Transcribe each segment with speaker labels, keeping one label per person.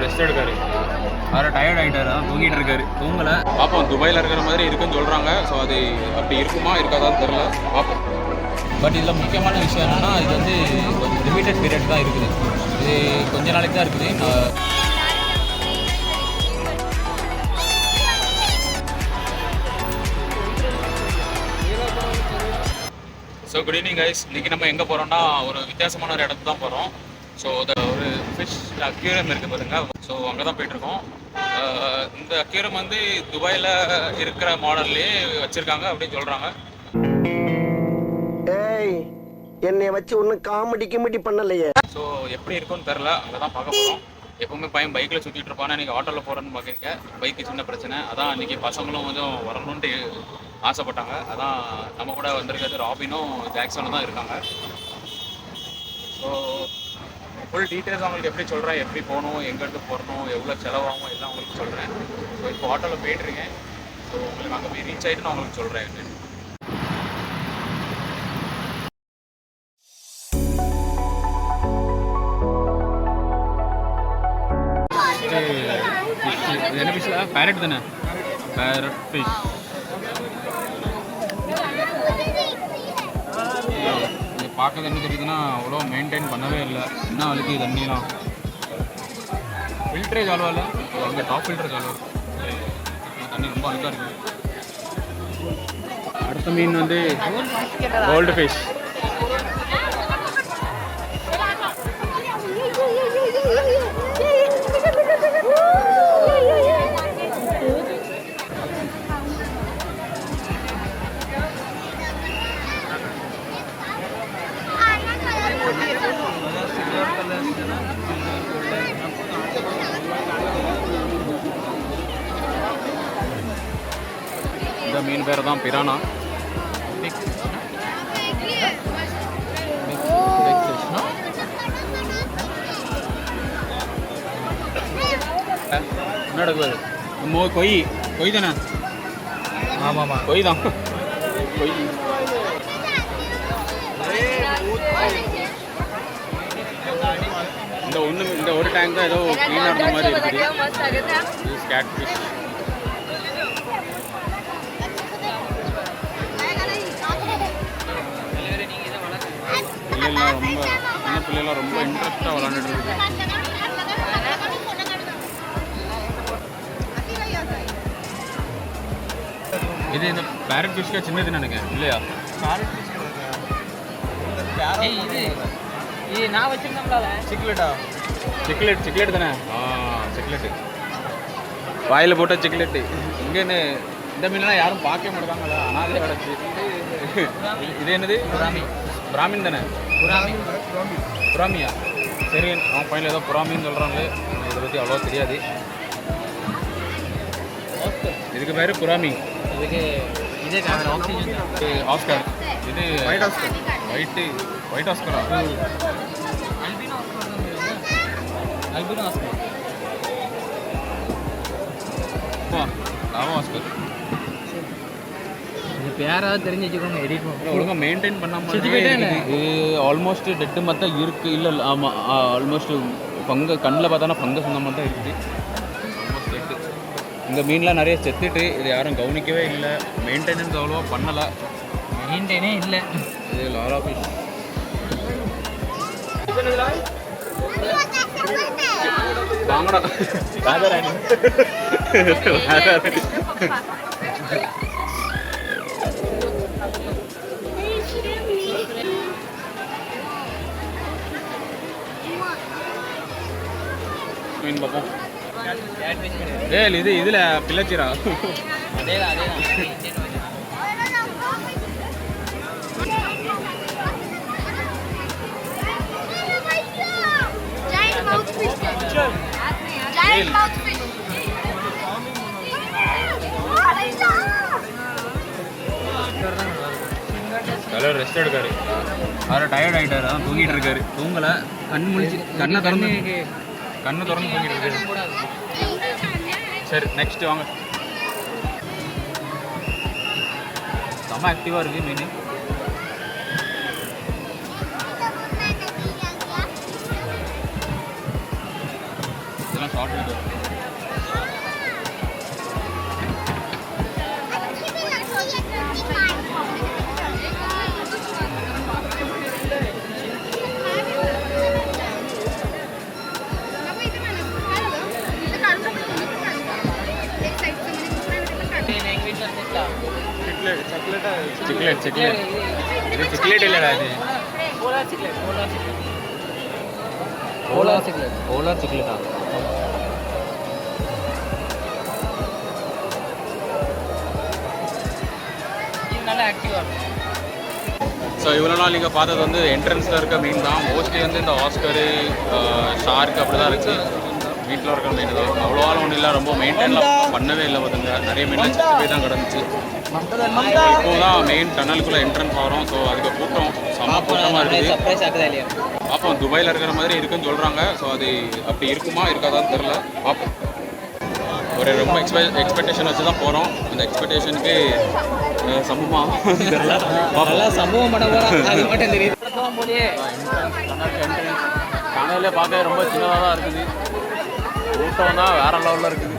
Speaker 1: Rest எடுக்காரு. அவர் tired ஆகிட்டார், அதான் தூங்கிட்டு இருக்காரு. தூங்கலை. பார்ப்போம், துபாயில் இருக்கிற மாதிரி இருக்குன்னு சொல்கிறாங்க. ஸோ அது அப்படி இருக்குமா இருக்காதான்னு தெரில, பார்ப்போம். பட் இதில் முக்கியமான விஷயம் என்னென்னா, இது வந்து கொஞ்சம் லிமிட்டட் பீரியட் தான் இருக்குது. இது கொஞ்ச நாளைக்கு தான் இருக்குது. So good evening guys. இன்றைக்கி நம்ம எங்கே போகிறோம்னா, ஒரு வித்தியாசமான ஒரு இடத்துக்கு தான் போகிறோம். ஸோ ஒரு ஃபிஷ் அக்யூரியம் இருக்குது பாருங்க. ஸோ அங்கே தான் போயிட்டுருக்கோம். இந்த அக்யூரியம் வந்து துபாயில் இருக்கிற மாடல்லே வச்சுருக்காங்க அப்படின்னு சொல்கிறாங்க.
Speaker 2: என்னை வச்சு ஒன்றும் காமெடி கிமெடி பண்ணலையே.
Speaker 1: ஸோ எப்படி இருக்கும்னு தெரில, அங்கே தான் பார்க்க போகிறோம். எப்பவுமே பையன் பைக்கில் சுற்றிட்டு இருப்பானா, இன்றைக்கி ஆட்டோவில் போகிறேன்னு பார்க்குறீங்க. பைக்கு சின்ன பிரச்சனை, அதான் இன்றைக்கி பசங்களும் கொஞ்சம் வரணுன்ட்டு ஆசைப்பட்டாங்க. அதான் நம்ம கூட வந்திருக்கிறது ராபினும் ஜாக்சனும் தான் இருக்காங்க. ஸோ ஃபுல் டீட்டெயில்ஸ் அவங்களுக்கு எப்படி சொல்கிறேன், எப்படி போகணும், எங்கேருந்து போகணும், எவ்வளோ செலவாகும் எல்லாம் உங்களுக்கு சொல்கிறேன். ஸோ இப்போ ஆட்டோவில் போயிட்டுருக்கேன். ஸோ உங்களுக்கு அங்கே போய் ரீச் ஆகிட்டு நான் உங்களுக்கு சொல்கிறேன். இது என்ன ஃபிஷ்ல? பேரட் தானே? Farad fish. இது பார்க்கறது என்ன தெரியுதுன்னா, அவ்வளோ மெயின்டைன் பண்ணவே இல்லை. என்ன வலிக்கு தண்ணிலாம். ஃபில்டரே ஜாலுவா இல்லை, அங்கே டாப் ஃபில்டர் ஜாலுவா. தண்ணி ரொம்ப அழுக்காக இருக்குது. அடுத்த மீன் வந்து கோல்டு ஃபிஷ். இந்த மீன் பேர் தான் பிரானா. என்ன நடக்குது? கொய் கொய் தானே? ஆமாம், கொய் தான். கொய் இந்த ஒரு டேங்க் தான் ஏதோ க்ளீனாக இருந்த மாதிரி இருக்குது. Catfish. பிள்ளைலாம் ரொம்ப சின்ன பிள்ளைலாம் ரொம்ப இன்ட்ரெஸ்டாக விளாண்டுட்டு இருக்கு. இது இந்த பேரட் ஃபிஷ்க்கு சின்னது நினைக்கிறேன் இல்லையா?
Speaker 3: இது நான் வச்சிருந்தேன்ல
Speaker 1: சிக்லெட்டா? சிக்லெட் தானே? சிக்லெட்டு வாயில் போட்ட சிக்லெட்டு. இங்கேன்னு இந்த மீன்லாம் யாரும் பார்க்க மாட்டாங்களா, அனாதை கிடச்சி. இது என்னது? பிராமின் தானே? புராமியா? சரி, அவன் பையனில் ஏதோ புராமின்னு சொல்கிறாங்களே, இதை பற்றி அவ்வளோ தெரியாது. இதுக்கு பேர் புராமி.
Speaker 3: இதுக்கு இதே
Speaker 1: ஆஸ்கர். இது ஒயிட் ஆஸ்கர். ஒயிட் ஆஸ்கரா?
Speaker 3: Albino oscar.
Speaker 1: லாவோ ஆஸ்கர்.
Speaker 3: இது பேராவது தெரிஞ்சு வச்சுக்கோங்க. எடிட் பண்ண
Speaker 1: ஒழுங்காக மெயின்டைன் பண்ணாமல் இது ஆல்மோஸ்ட் டெட்டு மாதிரி தான் இருக்குது. இல்லை ஆமாம், ஆல்மோஸ்ட் கண்ணில் பார்த்தானா ஃபங்கஸ் அந்த மாதிரி தான் இருக்குது. Almost dead. இந்த மீன்லாம் நிறைய செத்துட்டு, இது யாரும் கவனிக்கவே இல்லை. மெயின்டெனன்ஸ் அவ்வளோவா பண்ணலை.
Speaker 3: மெயின்டைனே இல்லை.
Speaker 1: இது லாரா ஃபிஷ். வாங்கடா ராஜாராணி. மீன் பார்ப்போம். இது இதில் பிள்ளச்சிரா.
Speaker 3: அதேதான்.
Speaker 1: கலர் ரெஸ்ட் எடுக்காரு. அவர் டயர்ட் ஆகிட்டார், அதான் தூங்கிட்டு இருக்காரு. தூங்கலை, கண்ணை திறந்து தூங்கிட்டு இருக்காரு. சரி, நெக்ஸ்ட் வாங்க. செம்ம ஆக்டிவாக இருக்குது மீன். இதெல்லாம் ஷார்ட் வீடியோ. சிக்லேட் இது சிக்லேட் இல்லடா இது ஓலா சிக்லேட்டா
Speaker 3: நல்லா ஆக்டிவா.
Speaker 1: ஸோ இவ்வளோ நாள் நீங்கள் பார்த்தது வந்து என்ட்ரன்ஸில் இருக்க மீன் தான். மோஸ்ட்லி வந்து இந்த ஆஸ்கரு ஷார்க் அப்படி தான் இருந்துச்சு. வீட்டில் இருக்கிற மீன் தான். அவ்வளோவாலும் ஒன்றும் இல்லை, ரொம்ப மெயின்டைன்லாம் பண்ணவே இல்லை. பார்த்துங்க நிறைய மீன்லாம் செத்து போய் தான் கிடந்துச்சு. இப்போ தான் மெயின் டனலுக்குள்ளே என்ட்ரன்ஸ் ஆகிறோம். ஸோ அதுக்கு கூட்டம் செம்ம கூட்டமாக இருக்குது.
Speaker 3: சர்ப்ரைஸ் ஆகுதா இல்லையா?
Speaker 1: பார்ப்போம், துபாயில் இருக்கிற மாதிரி இருக்குன்னு சொல்கிறாங்க. ஸோ அது அப்படி இருக்குமா இருக்காதான்னு தெரில, பார்ப்போம். ஒரு ரொம்ப எக்ஸ்பெக்டேஷன் வச்சு தான் போகிறோம். அந்த எக்ஸ்பெக்டேஷனுக்கு சமமாக தெரியல.
Speaker 3: சம்பவம் பண்ண போகிறோம், அது மட்டும் தெரியுது.
Speaker 1: டனலே பார்க்க ரொம்ப சின்னதாக தான் இருக்குது. கூட்டம் தான் வேற லெவலில் இருக்குது.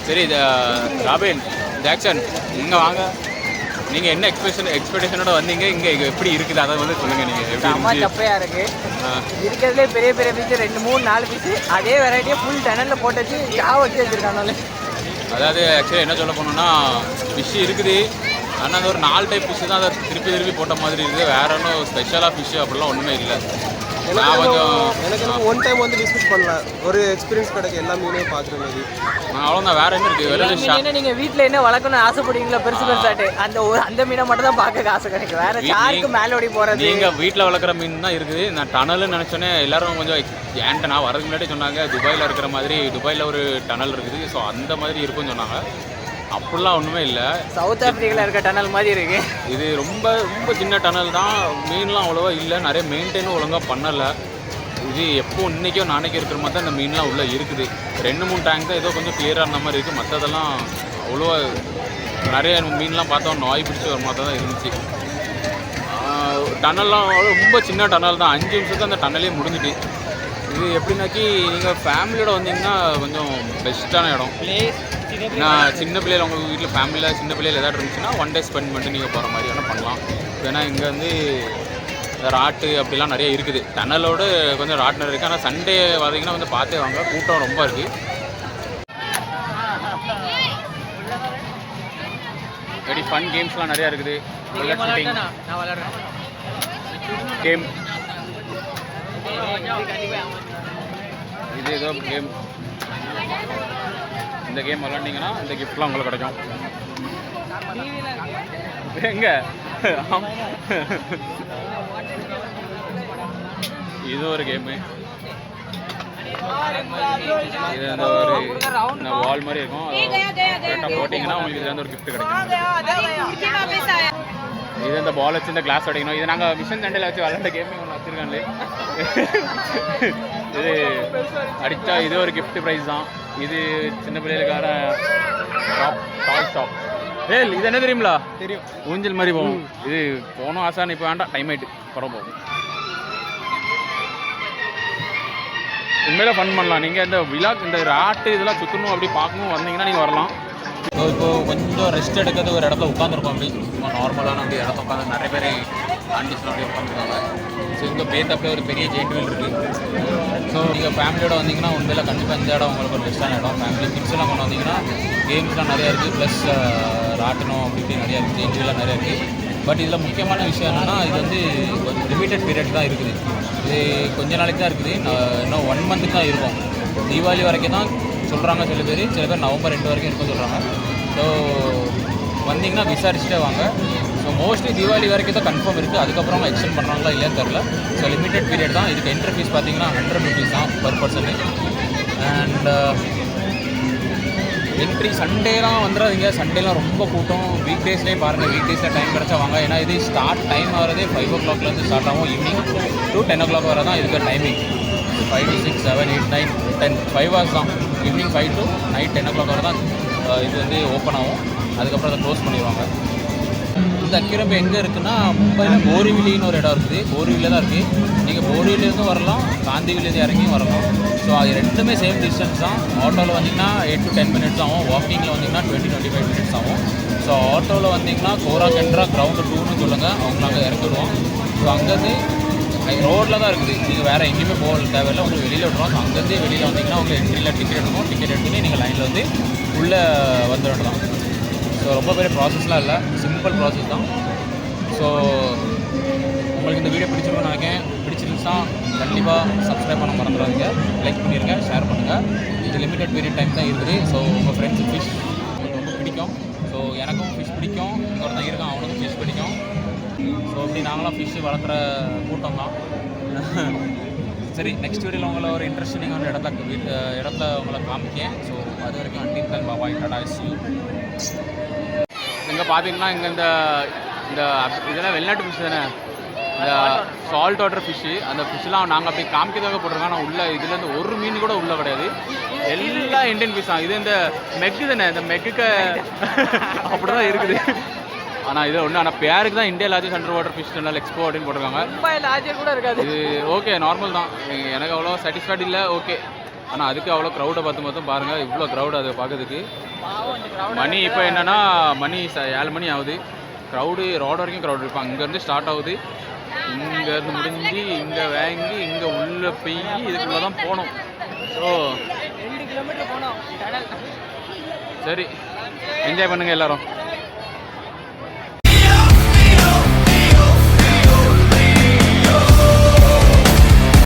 Speaker 1: சரி, ராபின் ஜாக்சன் இங்கே வாங்க. நீங்கள் என்ன எக்ஸ்பெக்டேஷனோட வந்தீங்க? இங்கே எப்படி இருக்குது அதை வந்து சொல்லுங்கள். நீங்கள்
Speaker 3: அம்மா சப்பையாக இருக்குது. இருக்கிறதுலே பெரிய பெரிய பீச்சு 2 3 4 பீச்சு அதே வெரைட்டியாக ஃபுல் டனலில் போட்டு வச்சு ஜாவ வச்சு வச்சுருக்காங்க.
Speaker 1: அதாவது ஆக்சுவலி என்ன சொல்ல போனோம்னா, ஃபிஷ்ஷு இருக்குது. ஆனால் அது ஒரு 4 டைப் ஃபிஷ்ஷு தான் அதை திருப்பி போட்ட மாதிரி இருக்குது. வேற ஒன்றும் ஸ்பெஷலாக ஃபிஷ்ஷு அப்படிலாம் ஒன்றுமே இல்லை. நான்
Speaker 4: எனக்கு ஒன் டைம் வந்து டிஸ்கஸ் பண்ணலாம், ஒரு எக்ஸ்பீரியன்ஸ் கிடைக்கும், எல்லா மீனையும் பார்க்குற மாதிரி.
Speaker 1: அவ்வளோதான், வேற என்ன இருக்குது? வெறும்
Speaker 3: நீங்கள் வீட்டில் என்ன வளர்க்கணும்னு ஆசைப்படுவீங்களா? பெருசாட்டு அந்த மீனை மட்டும் தான் பார்க்க ஆசை கிடைக்கும். வேற யாருக்கு மேலோடி போகிறது?
Speaker 1: நீங்கள் வீட்டில் வளர்க்குற மீன் தான் இருக்குது. நான் டனல்னு நினச்சோன்னே எல்லாரும் கொஞ்சம் ஏன்ட்ட நான் வரதுக்கு முன்னாடி சொன்னாங்க துபாயில் இருக்கிற மாதிரி. துபாயில் ஒரு டனல் இருக்குது, ஸோ அந்த மாதிரி இருக்குன்னு சொன்னாங்க. அப்படிலாம் ஒன்றுமே இல்லை.
Speaker 3: சவுத் ஆஃப்ரிக்காவில் இருக்க டனல் மாதிரி இருக்கு.
Speaker 1: இது ரொம்ப ரொம்ப சின்ன டனல் தான். மீன்லாம் அவ்வளோவா இல்லை, நிறைய மெயின்டைனும் ஒழுங்காக பண்ணலை. இது எப்போ இன்றைக்கோ நாளைக்கு இருக்கிற மாதிரி தான் இந்த மீன்லாம் உள்ளே இருக்குது. 2 3 டேங்க் தான் ஏதோ கொஞ்சம் கிளியராக இருந்த மாதிரி இருக்குது. மற்றதெல்லாம் அவ்வளோவா நிறைய மீன்லாம் பார்த்தோம் நோய் பிடிச்சி வர மாதிரி தான் இருந்துச்சு. டனல்லாம் ரொம்ப சின்ன டனல் தான். 5 நிமிஷத்துக்கு அந்த டனலே முடிஞ்சிட்டு. இது எப்படின்னாக்கி நீங்கள் ஃபேமிலியோட வந்தீங்கன்னா கொஞ்சம் பெஸ்ட்டான இடம். நான் சின்ன பிள்ளைகள் உங்கள் வீட்டில் ஃபேமிலியில் சின்ன பிள்ளைகள் எதாவது இருந்துச்சுன்னா 1 டே ஸ்பெண்ட் பண்ணிட்டு நீங்கள் போகிற மாதிரி வேணால் பண்ணலாம். ஏன்னா இங்கே வந்து ராட்டு அப்படிலாம் நிறைய இருக்குது. டனலோடு கொஞ்சம் ராட்டு நிறைய இருக்குது. ஆனால் சண்டே வந்தீங்கன்னா வந்து பார்த்தே வாங்க, கூட்டம் ரொம்ப இருக்குது. வெரி ஃபன் கேம்ஸ்லாம் நிறையா இருக்குது. கேம் இது ஏதோ கேம். இந்த கேம் விளாண்டிங்கன்னா இந்த கிஃப்ட்லாம் உங்களுக்கு கிடைக்கும். எங்க இது ஒரு கேமு. இது அந்த ஒரு வால் மாதிரி இருக்கும். கரெக்டாக போட்டிங்கன்னா உங்களுக்கு இதுல வந்து ஒரு gift கிடைக்கும். இது இந்த பால் வச்சு இந்த கிளாஸ் அடிக்கணும். இது நாங்கள் மிஷன் சண்டையில் வச்சு விளையாண்ட கேமே ஒன்று வச்சுருக்காங்களே. இது அடித்தா இது ஒரு gift ப்ரைஸ் தான். இது சின்ன பிள்ளைகளுக்கான டாய் ஷாப். இது என்ன தெரியுங்களா? தெரியும், ஊஞ்சல் மாதிரி போகும். இது போகணும் ஆசான்னு இப்போ வேண்டாம், டைம் ஆகிட்டு படம் போகும். உண்மையில ஃபன் பண்ணலாம். நீங்கள் இந்த விழாக் இந்த ராட்டு இதெல்லாம் சுற்றணும் அப்படி பார்க்கணும் வந்தீங்கன்னா நீங்கள் வரலாம். ஸோ இப்போது கொஞ்சம் ரெஸ்ட் எடுக்கிறது ஒரு இடத்துல உட்காந்துருக்கோம். அப்படி சும்மா நார்மலான அப்படி இடத்த உட்காந்து நிறைய பேர் ஆண்டிஸ்லாம் அப்படி உட்காந்துருக்காங்க. ஸோ இங்கே பேத்தப்பில் ஒரு பெரிய ஜெயிண்ட் வீல் இருக்குது. ஸோ நீங்கள் ஃபேமிலியோட வந்தீங்கன்னா உண்மையில கண்டிப்பாக இந்த இடம் உங்களுக்கு ஒரு பெஸ்ட்டான இடம். ஃபேமிலி கிட்ஸ்லாம் கொண்டு வந்தீங்கன்னா கேம்ஸ்லாம் நிறையா இருக்குது. ப்ளஸ் ராட்டணும் அப்படி இப்படி நிறையா இருக்குது, ஜெயிண்ட் வீல்லாம் நிறையா இருக்குது. பட் இதில் முக்கியமான விஷயம் என்னென்னா இது வந்து லிமிட்டட் பீரியட் தான் இருக்குது. இது கொஞ்ச நாளைக்கு தான் இருக்குது. இன்னும் 1 மந்த்துக்கு தான் இருக்கும். தீபாவளி வரைக்கும் தான் சொல்கிறாங்க சில பேர் நவம்பர் 2 வரைக்கும் இருக்கும் சொல்கிறாங்க. ஸோ வந்தீங்கன்னா விசாரிச்சுட்டே வாங்க. ஸோ மோஸ்ட்லி தீபாவளி வரைக்கும் தான் கன்ஃபார்ம் இருக்குது. அதுக்கப்புறம் அவங்க எக்ஸ்டெண்ட் பண்ணுறாங்களா இல்லையான்னு தெரில. ஸோ லிமிட்டட் பீரியட் தான். இதுக்கு என்ட்ரி ஃபீஸ் பார்த்தீங்கன்னா 100 rupees தான் பர் பர்சனு. அண்ட் என்ட்ரி சண்டேலாம் வந்துடாதீங்க. சண்டேலாம் ரொம்ப கூட்டம். வீக் டேஸ்லேயே பாருங்கள், வீக் டேஸில் டைம் கிடச்சா வாங்க. ஏன்னா இது ஸ்டார்ட் டைம் ஆகிறதே 5 o'clock ஸ்டார்ட் ஆகும். ஈவினிங் to 10 o'clock வரை தான் இதுக்கு டைமிங். 5 to 6, 7, 8, 9, 10 5 hours தான். ஈவினிங் 5 to நைட் 10 o'clock வரை தான் இது வந்து ஓப்பன் ஆகும். அதுக்கப்புறம் அதை க்ளோஸ் பண்ணிடுவாங்க. இந்த அக்யூரியம் எங்கே இருக்குன்னா மும்பையில் போரிவிலின்னு ஒரு இடம் இருக்குது. போரிவிலியில் தான் இருக்குது. நீங்கள் போரிவிலேருந்து வரலாம், காந்திவிலேருந்து இறங்கியும் வரலாம். ஸோ அது ரெண்டுமே சேம் டிஸ்டன்ஸ் தான். ஆட்டோவில் வந்தீங்கன்னா 8 to 10 minutes ஆகும். வாக்கிங்கில் வந்தீங்கன்னா 20-25 minutes ஆகும். ஸோ ஆட்டோவில் வந்தீங்கன்னா கோரா கெண்ட்ரா கிரவுண்டு 2ன்னு சொல்லுங்கள், அவங்க நாங்கள் இறக்கிடுவோம். ஸோ அங்கேருந்து ரோட்டில் தான் இருக்குது. நீங்கள் வேறு எங்கேயுமே போக தேவையில்லை, உங்களுக்கு வெளியில் விட்ருவோம். ஸோ அங்கேருந்து வெளியில் வந்தீங்கன்னா உங்களுக்கு என்ட்ரியில் டிக்கெட் எடுக்கணும். டிக்கெட் எடுத்துன்னு நீங்கள் லைனில் வந்து உள்ளே வந்துட வேண்டியதான். ஸோ ரொம்ப பெரிய ப்ராசஸ்லாம் இல்லை, சிம்பிள் ப்ராசஸ் தான். ஸோ உங்களுக்கு இந்த வீடியோ பிடிச்சிருக்குன்னு நினைக்கிறேன். பிடிச்சிருந்துச்சுன்னா கண்டிப்பாக சப்ஸ்கிரைப் பண்ண மறந்துடாதீங்க. லைக் பண்ணிடுங்க, ஷேர் பண்ணுங்கள். இது லிமிட்டட் பீரியட் டைம் தான் இருக்குது. ஸோ உங்கள் ஃப்ரெண்ட்ஸுக்கு ஃபிஷ் உங்களுக்கு ரொம்ப பிடிக்கும். ஸோ எனக்கும் ஃபிஷ் பிடிக்கும். இங்கே ஒருத்தன் இருக்கான், அவனுக்கும் ஃபிஷ் பிடிக்கும். ஸோ அப்படி நாங்களாம் ஃபிஷ்ஷு வளர்க்குற கூட்டம் தான். சரி, நெக்ஸ்ட் வீடியோவில் உங்களை ஒரு இன்ட்ரெஸ்டிங்கான ஒரு இடத்துல உங்களை காமிக்கேன். ஸோ அது வரைக்கும் அண்டில் பாபாய் டாடா சி. இங்கே பார்த்தீங்கன்னா இங்கே இந்த இதெல்லாம் வெளிநாட்டு ஃபிஷ் தானே, இந்த சால்ட் வாட்டர் ஃபிஷ்ஷு. அந்த ஃபிஷ்ஷெலாம் நாங்கள் அப்படி காமிக்கிறதாக போட்டிருக்கோம். ஆனால் உள்ள இதுலேருந்து ஒரு மீன் கூட உள்ளே கிடையாது. எல்லாம் இந்தியன் ஃபிஷ் தான். இது இந்த மெக்கு தானே, இந்த மெக்குக்கு அப்படி தான் இருக்குது. ஆனால் இது ஒன்று, ஆனால் பேருக்கு தான் India largest under water fish channel expo அப்படின்னு போட்டிருக்காங்க.
Speaker 3: கூட இருக்காது.
Speaker 1: இது ஓகே, நார்மல் தான். எனக்கு அவ்வளோ சாட்டிஸ்ஃபைட் இல்லை, ஓகே. ஆனால் அதுக்கு அவ்வளோ க்ரௌடை பார்த்து பாருங்கள், இவ்வளோ க்ரௌடு அதை பார்க்கறதுக்கு. மணி இப்போ என்னென்னா மணி 7 மணி ஆகுது. க்ரௌடு ரோடு வரைக்கும் க்ரௌடு இருப்பாங்க. இங்கேருந்து ஸ்டார்ட் ஆகுது, இங்கேருந்து முடிஞ்சு இங்கே வாங்கி இங்கே உள்ளே போய் இதுக்குள்ளே தான் போகணும். ஸோ
Speaker 3: 2 கிலோமீட்டர் போனோம்.
Speaker 1: சரி, என்ஜாய் பண்ணுங்கள் எல்லோரும்.